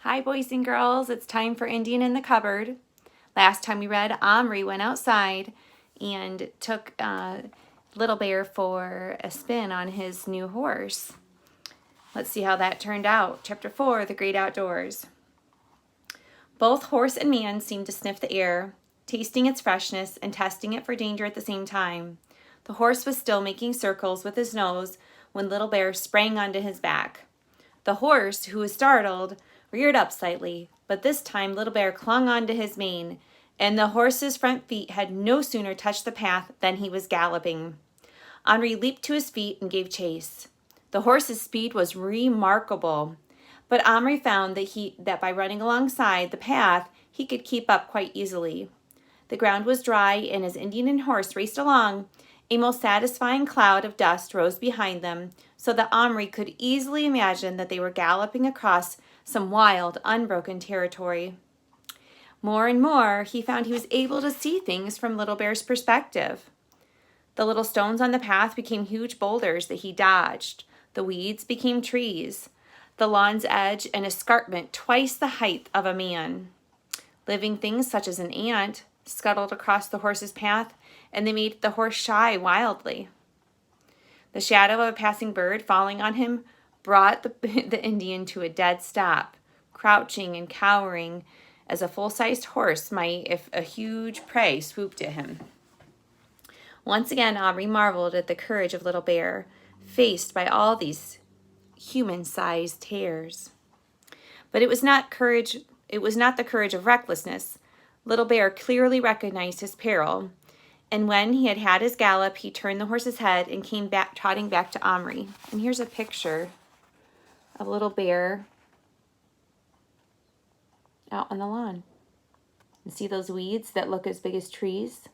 Hi, boys and girls. It's time for Indian in the Cupboard. Last time we read, Omri went outside and took Little Bear for a spin on his new horse. Let's see how that turned out. Chapter 4, The Great Outdoors. Both horse and man seemed to sniff the air, tasting its freshness and testing it for danger at the same time. The horse was still making circles with his nose when Little Bear sprang onto his back. The horse, who was startled, reared up slightly, but this time Little Bear clung onto his mane, and the horse's front feet had no sooner touched the path than he was galloping. Omri leaped to his feet and gave chase. The horse's speed was remarkable, but Omri found that by running alongside the path, he could keep up quite easily. The ground was dry, and as Indian and horse raced along, a most satisfying cloud of dust rose behind them, so that Omri could easily imagine that they were galloping across some wild, unbroken territory. More and more, he found he was able to see things from Little Bear's perspective. The little stones on the path became huge boulders that he dodged. The weeds became trees. The lawn's edge an escarpment twice the height of a man. Living things such as an ant scuttled across the horse's path, and they made the horse shy wildly. The shadow of a passing bird falling on him brought the Indian to a dead stop, crouching and cowering as a full-sized horse might if a huge prey swooped at him. Once again, Omri marveled at the courage of Little Bear, faced by all these human-sized hares. But it was not the courage of recklessness. Little Bear clearly recognized his peril, and when he had had his gallop, he turned the horse's head and came back, trotting back to Omri. And here's a picture of Little Bear out on the lawn. You see those weeds that look as big as trees?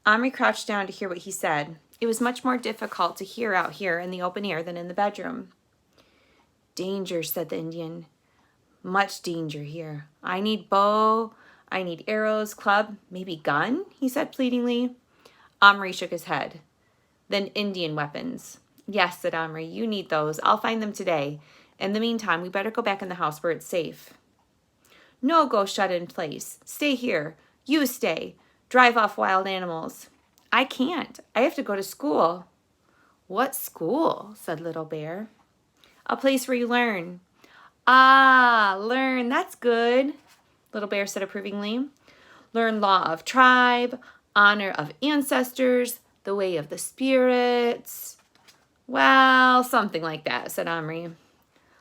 Omri crouched down to hear what he said. It was much more difficult to hear out here in the open air than in the bedroom. Danger, said the Indian. Much danger here. I need bow, I need arrows, club, maybe gun, he said pleadingly. Omri shook his head. Then Indian weapons. Yes, said Omri, you need those. I'll find them today. In the meantime, we better go back in the house where it's safe. No, go shut in place. Stay here. You stay. Drive off wild animals. I can't. I have to go to school. What school? Said Little Bear. A place where you learn. Ah, learn. That's good, Little Bear said approvingly. Learn law of tribe, honor of ancestors, the way of the spirits. Well, something like that, said Omri.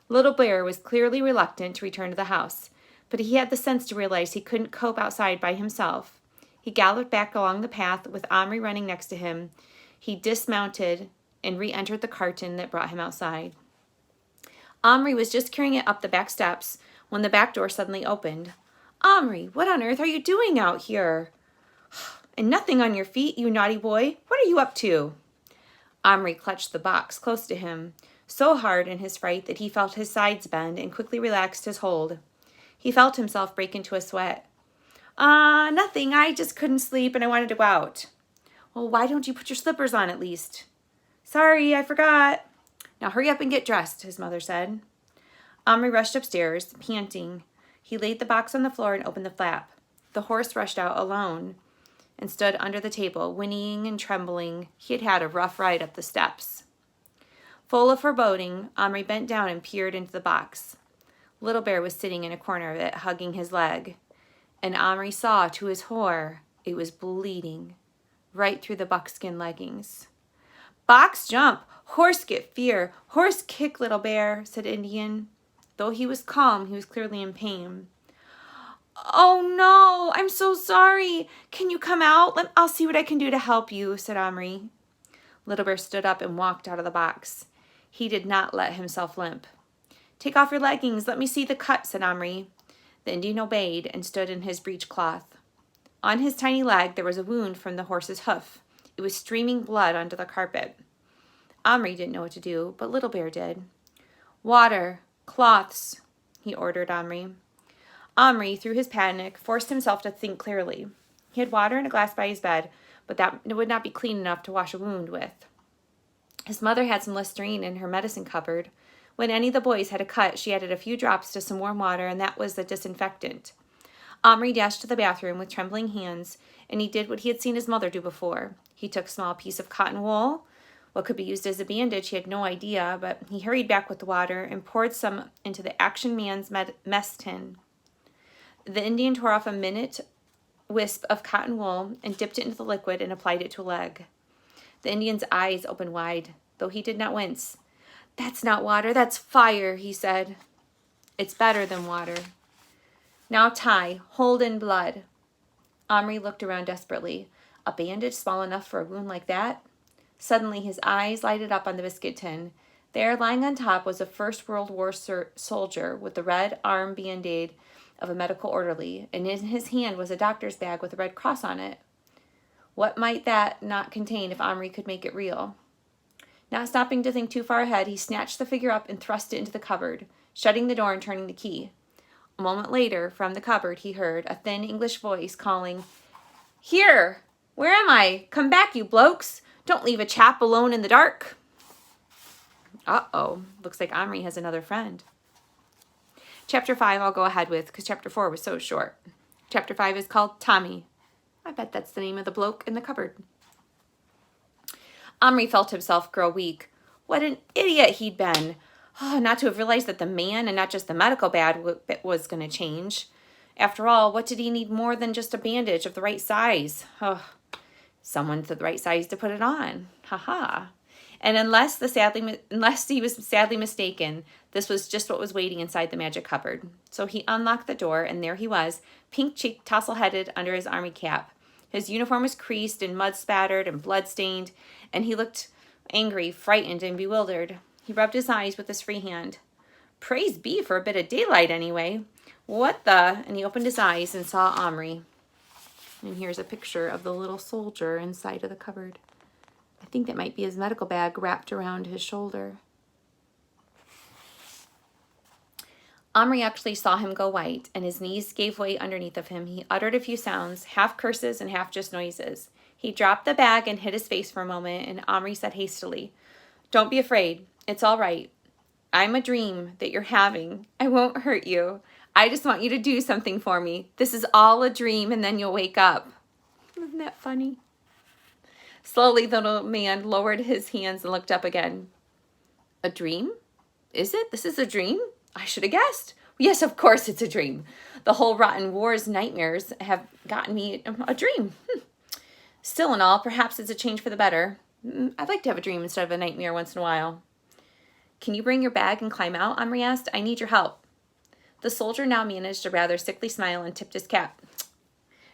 Little Bear was clearly reluctant to return to the house, but he had the sense to realize he couldn't cope outside by himself. He galloped back along the path with Omri running next to him. He dismounted and re-entered the carton that brought him outside. Omri was just carrying it up the back steps when the back door suddenly opened. Omri, what on earth are you doing out here? And nothing on your feet, you naughty boy. What are you up to? Omri clutched the box close to him, so hard in his fright that he felt his sides bend and quickly relaxed his hold. He felt himself break into a sweat. Nothing. I just couldn't sleep and I wanted to go out. Well, why don't you put your slippers on at least? Sorry, I forgot. Now hurry up and get dressed, his mother said. Omri rushed upstairs, panting. He laid the box on the floor and opened the flap. The horse rushed out alone and stood under the table, whinnying and trembling. He had had a rough ride up the steps. Full of foreboding, Omri bent down and peered into the box. Little Bear was sitting in a corner of it, hugging his leg. And Omri saw, to his horror, it was bleeding right through the buckskin leggings. Box jump, horse get fear, horse kick, Little Bear, said Indian. Though he was calm, he was clearly in pain. Oh no, I'm so sorry. Can you come out? I'll see what I can do to help you, said Omri. Little Bear stood up and walked out of the box. He did not let himself limp. Take off your leggings. Let me see the cut, said Omri. The Indian obeyed and stood in his breechcloth. On his tiny leg there was a wound from the horse's hoof. It was streaming blood onto the carpet. Omri didn't know what to do, but Little Bear did. Water, cloths, he ordered Omri. Omri, through his panic, forced himself to think clearly. He had water in a glass by his bed, but that would not be clean enough to wash a wound with. His mother had some Listerine in her medicine cupboard. When any of the boys had a cut, she added a few drops to some warm water, and that was the disinfectant. Omri dashed to the bathroom with trembling hands, and he did what he had seen his mother do before. He took a small piece of cotton wool. What could be used as a bandage, he had no idea, but he hurried back with the water and poured some into the Action Man's mess tin. The Indian tore off a minute wisp of cotton wool and dipped it into the liquid and applied it to a leg. The Indian's eyes opened wide, though he did not wince. "That's not water, that's fire," he said. "It's better than water. Now tie, hold in blood." Omri looked around desperately. A bandage small enough for a wound like that? Suddenly his eyes lighted up on the biscuit tin. There, lying on top, was a First World War soldier with the red arm band-aid of a medical orderly, and in his hand was a doctor's bag with a red cross on it. What might that not contain if Omri could make it real? Not stopping to think too far ahead, he snatched the figure up and thrust it into the cupboard, shutting the door and turning the key. A moment later, from the cupboard, he heard a thin English voice calling, "Here! Where am I? Come back, you blokes! Don't leave a chap alone in the dark!" Uh-oh. Looks like Omri has another friend. Chapter 5 I'll go ahead with, because Chapter 4 was so short. Chapter 5 is called Tommy. I bet that's the name of the bloke in the cupboard. Omri felt himself grow weak. What an idiot he'd been. Oh, not to have realized that the man, and not just the medical bag, was going to change. After all, what did he need more than just a bandage of the right size? Oh, someone the right size to put it on. Ha-ha. And unless he was sadly mistaken, this was just what was waiting inside the magic cupboard. So he unlocked the door, and there he was, pink-cheeked, tousle-headed under his army cap. His uniform was creased and mud-spattered and blood-stained, and he looked angry, frightened, and bewildered. He rubbed his eyes with his free hand. Praise be for a bit of daylight, anyway. What the? And he opened his eyes and saw Omri. And here's a picture of the little soldier inside of the cupboard. I think that might be his medical bag wrapped around his shoulder. Omri actually saw him go white, and his knees gave way underneath of him. He uttered a few sounds, half curses and half just noises. He dropped the bag and hid his face for a moment, and Omri said hastily, "Don't be afraid. It's all right. I'm a dream that you're having. I won't hurt you. I just want you to do something for me. This is all a dream, and then you'll wake up." Isn't that funny? Slowly, the little man lowered his hands and looked up again. "A dream? Is it? This is a dream? I should have guessed. Yes, of course it's a dream. The whole rotten war's nightmares have gotten me a dream. Still and all, perhaps it's a change for the better. I'd like to have a dream instead of a nightmare once in a while." "Can you bring your bag and climb out?" Omri asked. "I need your help." The soldier now managed a rather sickly smile and tipped his cap.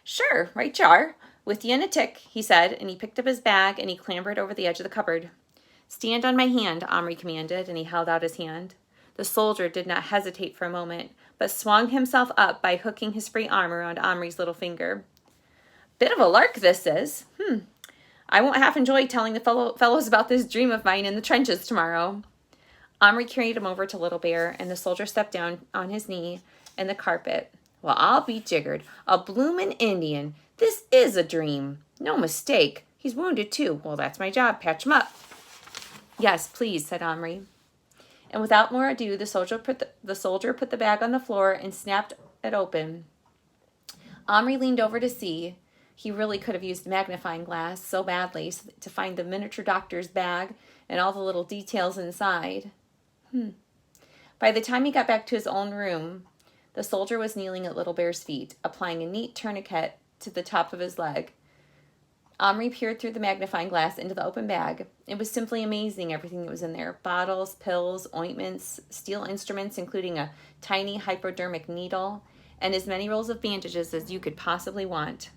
"Sure, right you are. With you in a tick," he said, and he picked up his bag and he clambered over the edge of the cupboard. "Stand on my hand," Omri commanded, and he held out his hand. The soldier did not hesitate for a moment, but swung himself up by hooking his free arm around Omri's little finger. "Bit of a lark this is. I won't half enjoy telling the fellows about this dream of mine in the trenches tomorrow." Omri carried him over to Little Bear, and the soldier stepped down on his knee in the carpet. "Well, I'll be jiggered. A bloomin' Indian. This is a dream. No mistake. He's wounded, too. Well, that's my job. Patch him up." "Yes, please," said Omri. And without more ado, the soldier put the bag on the floor and snapped it open. Omri leaned over to see. He really could have used a magnifying glass so badly to find the miniature doctor's bag and all the little details inside. By the time he got back to his own room, the soldier was kneeling at Little Bear's feet, applying a neat tourniquet to the top of his leg. Omri peered through the magnifying glass into the open bag. It was simply amazing, everything that was in there. Bottles, pills, ointments, steel instruments, including a tiny hypodermic needle, and as many rolls of bandages as you could possibly want.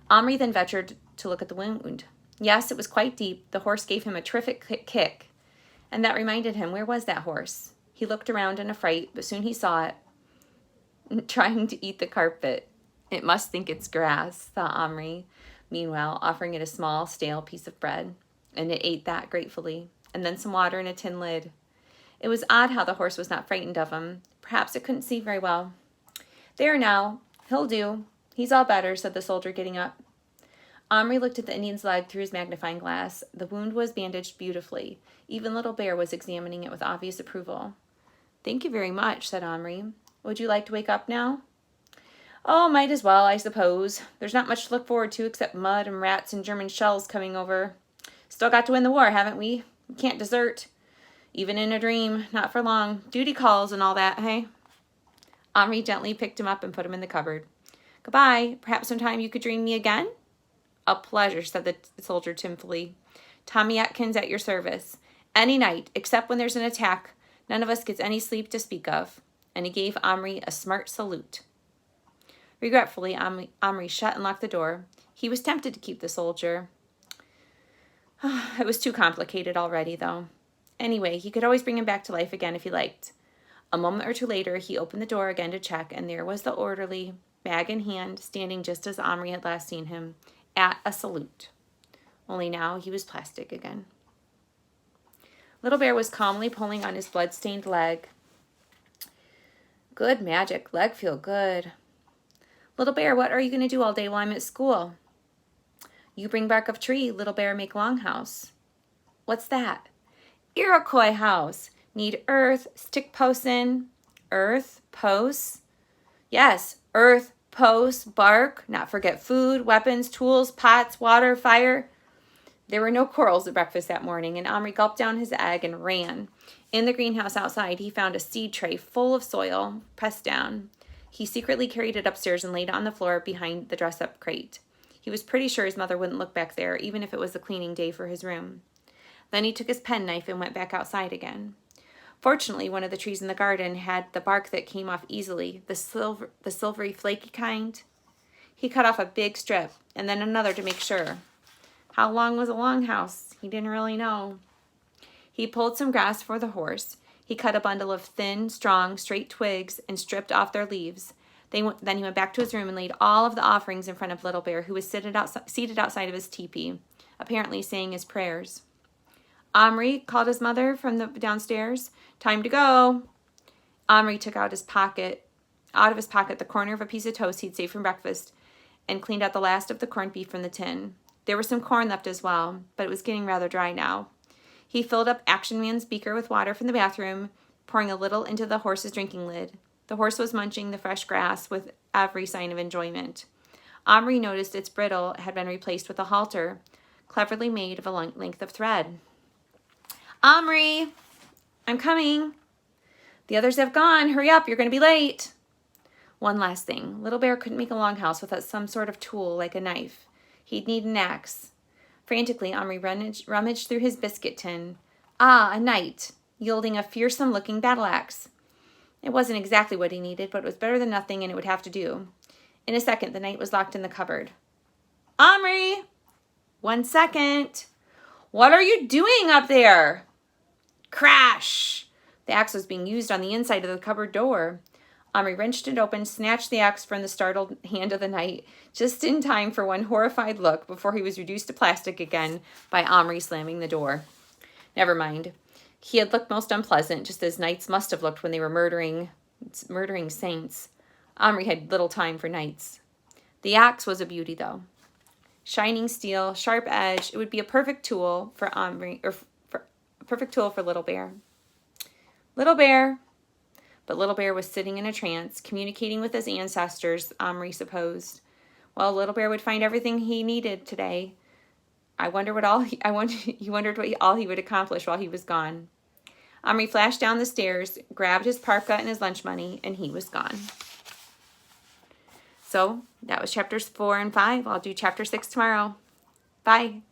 Omri then ventured to look at the wound. Yes, it was quite deep. The horse gave him a terrific kick. And that reminded him, where was that horse? He looked around in a fright, but soon he saw it, trying to eat the carpet. "It must think it's grass," thought Omri, meanwhile offering it a small, stale piece of bread. And it ate that gratefully, and then some water in a tin lid. It was odd how the horse was not frightened of him. Perhaps it couldn't see very well. "There now, he'll do. He's all better," said the soldier, getting up. Omri looked at the Indian's leg through his magnifying glass. The wound was bandaged beautifully. Even Little Bear was examining it with obvious approval. "Thank you very much," said Omri. "Would you like to wake up now?" "Oh, might as well, I suppose. There's not much to look forward to except mud and rats and German shells coming over. Still got to win the war, haven't we? We can't desert. Even in a dream. Not for long. Duty calls and all that, hey?" Omri gently picked him up and put him in the cupboard. "Goodbye. Perhaps sometime you could dream me again?" "A pleasure," said the soldier timidly. "Tommy Atkins at your service. Any night, except when there's an attack. None of us gets any sleep to speak of." And he gave Omri a smart salute. Regretfully, Omri shut and locked the door. He was tempted to keep the soldier. It was too complicated already, though. Anyway, he could always bring him back to life again if he liked. A moment or two later, he opened the door again to check, and there was the orderly, bag in hand, standing just as Omri had last seen him, at a salute. Only now he was plastic again. Little Bear was calmly pulling on his blood-stained leg. "Good magic. Leg feel good." "Little Bear, what are you going to do all day while I'm at school?" "You bring bark of tree, Little Bear make longhouse." "What's that?" "Iroquois house. Need earth, stick posts in." "Earth, posts?" "Yes, earth, posts, bark, not forget food, weapons, tools, pots, water, fire." There were no corals at breakfast that morning, and Omri gulped down his egg and ran. In the greenhouse outside, he found a seed tray full of soil, pressed down. He secretly carried it upstairs and laid it on the floor behind the dress-up crate. He was pretty sure his mother wouldn't look back there, even if it was a cleaning day for his room. Then he took his penknife and went back outside again. Fortunately, one of the trees in the garden had the bark that came off easily, the silvery, flaky kind. He cut off a big strip, and then another to make sure. How long was a longhouse? He didn't really know. He pulled some grass for the horse. He cut a bundle of thin, strong, straight twigs and stripped off their leaves. Then he went back to his room and laid all of the offerings in front of Little Bear, who was seated outside of his teepee, apparently saying his prayers. "Omri," called his mother from the downstairs. "Time to go." Omri took out of his pocket the corner of a piece of toast he'd saved from breakfast and cleaned out the last of the corned beef from the tin. There was some corn left as well, but it was getting rather dry now. He filled up Action Man's beaker with water from the bathroom, pouring a little into the horse's drinking lid. The horse was munching the fresh grass with every sign of enjoyment. Omri noticed its bridle had been replaced with a halter, cleverly made of a length of thread. "Omri, I'm coming." "The others have gone. Hurry up, you're going to be late." One last thing. Little Bear couldn't make a longhouse without some sort of tool, like a knife. He'd need an axe. Frantically, Omri rummaged through his biscuit tin. A knight, yielding a fearsome-looking battle axe. It wasn't exactly what he needed, but it was better than nothing, and it would have to do. In a second, the knight was locked in the cupboard. "Omri!" "1 second." "What are you doing up there?" Crash! The axe was being used on the inside of the cupboard door. Omri wrenched it open, snatched the axe from the startled hand of the knight, just in time for one horrified look before he was reduced to plastic again by Omri slamming the door. Never mind. He had looked most unpleasant, just as knights must have looked when they were murdering saints. Omri had little time for knights. The axe was a beauty, though. Shining steel, sharp edge. It would be a perfect tool for Omri, or a perfect tool for Little Bear. Little Bear. But Little Bear was sitting in a trance, communicating with his ancestors, Omri supposed. Well, Little Bear would find everything he needed today. He wondered what all he would accomplish while he was gone. Omri flashed down the stairs, grabbed his parka and his lunch money, and he was gone. So that was chapters 4 and 5. I'll do chapter 6 tomorrow. Bye.